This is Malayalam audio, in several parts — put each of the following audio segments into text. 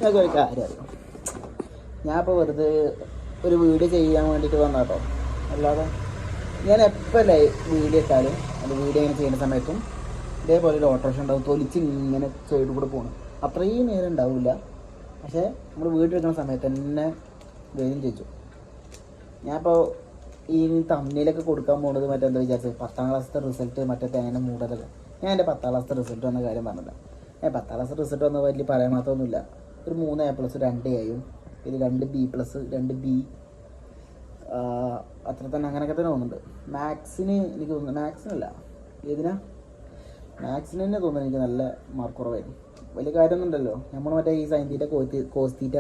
ഞങ്ങൾക്ക് ഒരു കാര്യം അറിയാം. ഞാൻ ഇപ്പോൾ വെറുതെ ഒരു വീഡിയോ ചെയ്യാൻ വേണ്ടിയിട്ട് വന്ന കേട്ടോ. അല്ലാതെ ഞാൻ എപ്പോൾ വീഡിയോ ഇട്ടാലും അത് വീഡിയോ ഇങ്ങനെ ചെയ്യുന്ന സമയത്തും ഇതേപോലെ ഒരു ഓട്ടോറിക്ഷ ഉണ്ടാവും, തൊലിച്ച് ഇങ്ങനെ സൈഡിൽ കൂടെ പോകണം. അത്രയും നേരം ഉണ്ടാവില്ല. പക്ഷേ നമ്മൾ വീഡിയോ എടുക്കുന്ന സമയത്ത് തന്നെ വരും ചോദിച്ചു. ഞാനിപ്പോൾ ഈ തമ്മിലൊക്കെ കൊടുക്കാൻ പോകുന്നത് മറ്റെന്താ വിചാരിച്ചത്, 10ാം ക്ലാസ്സിലത്തെ റിസൾട്ട് മറ്റേ തേങ്ങ മൂടലല്ല. ഞാൻ എൻ്റെ 10ാം ക്ലാസ്സിലത്തെ റിസൾട്ട് വന്ന കാര്യം പറഞ്ഞില്ല. 10ാം ക്ലാസ് റിസൾട്ട് വന്ന വലിയ പറയാൻ മാത്രമൊന്നുമില്ല. ഒരു 3A+, 2Aയും പിന്നെ 2B+, 2B, അത്ര തന്നെ, അങ്ങനെയൊക്കെ തന്നെ തോന്നുന്നുണ്ട്. മാത്സിന് എനിക്ക് തോന്നുന്നു, മാത്സിനല്ല ഏതിനാ, മാത്സിന് തന്നെ തോന്നുന്നു എനിക്ക് നല്ല മാർക്ക് കുറവായിരുന്നു. വലിയ കാര്യമൊന്നും ഉണ്ടല്ലോ, നമ്മൾ മറ്റേ ഈ സൈൻ തീറ്റ കോസ്റ്റീറ്റ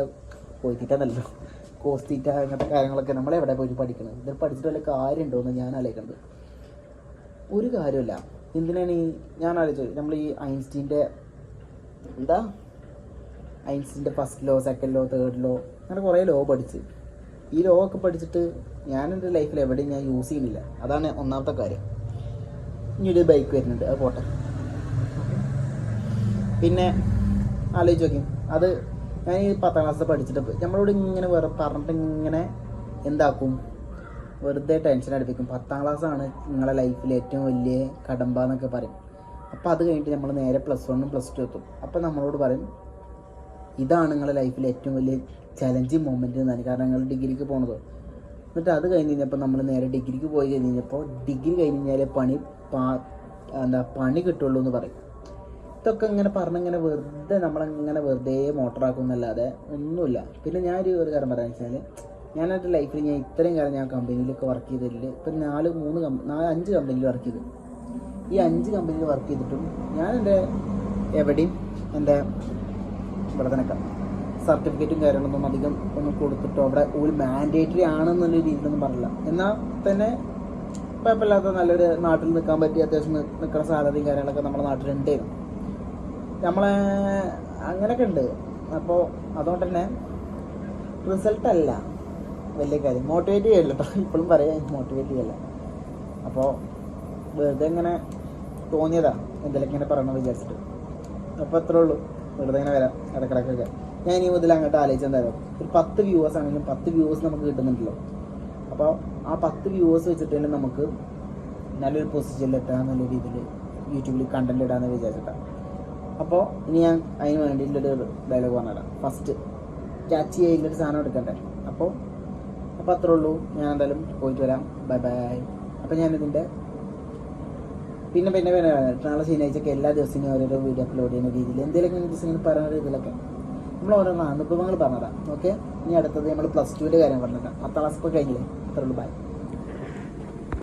കോസ്റ്റീറ്റ അങ്ങനത്തെ കാര്യങ്ങളൊക്കെ നമ്മളെവിടെ പോയിട്ട് പഠിക്കണം. ഇതിൽ പഠിച്ചിട്ട് വല്ല കാര്യമുണ്ടോ എന്ന് ഞാൻ ആലോചിക്കുന്നത്. ഒരു കാര്യമില്ല. എന്തിനാണ് ഞാൻ ആലോചിച്ചത്, നമ്മൾ ഈ ഐൻസ്റ്റീൻ്റെ first law, second law, third law, അങ്ങനെ കുറേ ലോ പഠിച്ച്, ഈ ലോ ഒക്കെ പഠിച്ചിട്ട് ഞാൻ എൻ്റെ ലൈഫിൽ എവിടെയും ഞാൻ യൂസ് ചെയ്യുന്നില്ല. അതാണ് ഒന്നാമത്തെ കാര്യം. ഇനി ഒരു ബൈക്ക് വരുന്നുണ്ട്, അത് പോട്ടെ. പിന്നെ ആലോചിച്ച് നോക്കി, അത് ഞാൻ ഈ 10ാം ക്ലാസ്സിൽ പഠിച്ചിട്ട് നമ്മളോട് ഇങ്ങനെ പറഞ്ഞിട്ട് ഇങ്ങനെ എന്താക്കും, വെറുതെ ടെൻഷൻ അടുപ്പിക്കും. 10ാം ക്ലാസ്സാണ് നിങ്ങളെ ലൈഫിൽ ഏറ്റവും വലിയ കടമ്പ എന്നൊക്കെ പറയും. അപ്പോൾ അത് കഴിഞ്ഞിട്ട് നമ്മൾ നേരെ +1, +2 എത്തും. അപ്പോൾ നമ്മളോട് പറയും ഇതാണ് നിങ്ങളുടെ ലൈഫിൽ ഏറ്റവും വലിയ ചലഞ്ചിങ് മൊമെൻറ്റ് എന്നാണ്, കാരണം നിങ്ങൾ ഡിഗ്രിക്ക് പോകണത്. എന്നിട്ട് അത് കഴിഞ്ഞ് കഴിഞ്ഞപ്പോൾ നമ്മൾ നേരെ ഡിഗ്രിക്ക് പോയി കഴിഞ്ഞപ്പോൾ ഡിഗ്രി കഴിഞ്ഞ് കഴിഞ്ഞാൽ പണി കിട്ടുള്ളൂ എന്ന് പറയും. ഇതൊക്കെ ഇങ്ങനെ പറഞ്ഞിങ്ങനെ വെറുതെ നമ്മളങ്ങനെ വെറുതെ മോട്ടറാക്കും എന്നല്ലാതെ ഒന്നുമില്ല. പിന്നെ ഞാനൊരു കാര്യം പറയാമെന്ന് വെച്ചാൽ, ഞാൻ എൻ്റെ ലൈഫിൽ ഞാൻ ഇത്രയും കാലം ഞാൻ കമ്പനിയിലൊക്കെ വർക്ക് ചെയ്തതിൽ ഇപ്പം 5 കമ്പനിയിൽ വർക്ക് ചെയ്തു. ഈ 5 കമ്പനിയിൽ വർക്ക് ചെയ്തിട്ടും ഞാൻ എവിടെയും എൻ്റെ ഇവിടെ തന്നെ സർട്ടിഫിക്കറ്റും കാര്യങ്ങളൊന്നും അധികം ഒന്നും കൊടുത്തിട്ടോ അവിടെ ഒരു മാൻഡേറ്ററി ആണെന്നുള്ള രീതിയിലൊന്നും പറഞ്ഞില്ല. എന്നാൽ തന്നെ കുഴപ്പമില്ലാത്ത നല്ലൊരു നാട്ടിൽ നിൽക്കാൻ പറ്റിയ അത്യാവശ്യം നിൽക്കുന്ന സാലറിയും കാര്യങ്ങളൊക്കെ നമ്മുടെ നാട്ടിലുണ്ടായിരുന്നു. നമ്മളെ അങ്ങനെയൊക്കെ ഉണ്ട്. അപ്പോൾ അതുകൊണ്ട് തന്നെ റിസൾട്ടല്ല വലിയ കാര്യം, മോട്ടിവേറ്റ് ചെയ്യല്ല കേട്ടോ. ഇപ്പോഴും പറയാം, മോട്ടിവേറ്റ് ചെയ്യല്ല. അപ്പോൾ വെറുതെ ഇങ്ങനെ തോന്നിയതാ എന്തെങ്കിലും ഇങ്ങനെ പറയണമെന്ന് വിചാരിച്ചിട്ട്. അപ്പോൾ അത്രേ ഉള്ളൂ. വെറുതെ ഇങ്ങനെ വരാം ഇടക്കിടക്കൊക്കെ. ഞാൻ ഇനി മുതൽ അങ്ങോട്ട് ആലോചിച്ചെന്തായാലും ഒരു 10 വ്യൂവേഴ്സ് ആണെങ്കിലും 10 വ്യൂവേഴ്സ് നമുക്ക് കിട്ടുന്നുണ്ടല്ലോ. അപ്പോൾ ആ 10 വ്യൂവേഴ്സ് വെച്ചിട്ട് തന്നെ നമുക്ക് നല്ലൊരു പൊസിഷനിലെത്താൻ, നല്ല രീതിയിൽ യൂട്യൂബിൽ കണ്ടന്റ് ഇടാമെന്ന് വിചാരിച്ചിട്ടാണ്. അപ്പോൾ ഇനി ഞാൻ അതിന് വേണ്ടിയിട്ടുള്ളൊരു ഡയലോഗ് പറഞ്ഞുതരാം. ഫസ്റ്റ് ക്യാച്ച് ചെയ്യുന്നൊരു സാധനം എടുക്കണ്ടേ. അപ്പോൾ അത്രേ ഉള്ളൂ. ഞാൻ എന്തായാലും പോയിട്ട് വരാം. Bye bye. അപ്പോൾ ഞാനിതിൻ്റെ പിന്നെ നാളെ ശനിയാഴ്ചയൊക്കെ എല്ലാ ദിവസവും ഓരോരോ വീഡിയോ അപ്ലോഡ് ചെയ്യുന്ന രീതിയിൽ എന്തെങ്കിലുമൊക്കെ ദിവസം പറയുന്ന രീതിയിലൊക്കെ നമ്മൾ ഓരോ അനുഭവങ്ങൾ പറഞ്ഞുതരാം. ഓക്കെ, ഇനി അടുത്തത് നമ്മൾ +2ൻ്റെ കാര്യം പറഞ്ഞിട്ടാണ്. 10ാം ക്ലാസ് ഇപ്പോൾ കഴിഞ്ഞില്ലേ. അത്രേ ഉള്ളൂ. ബൈ.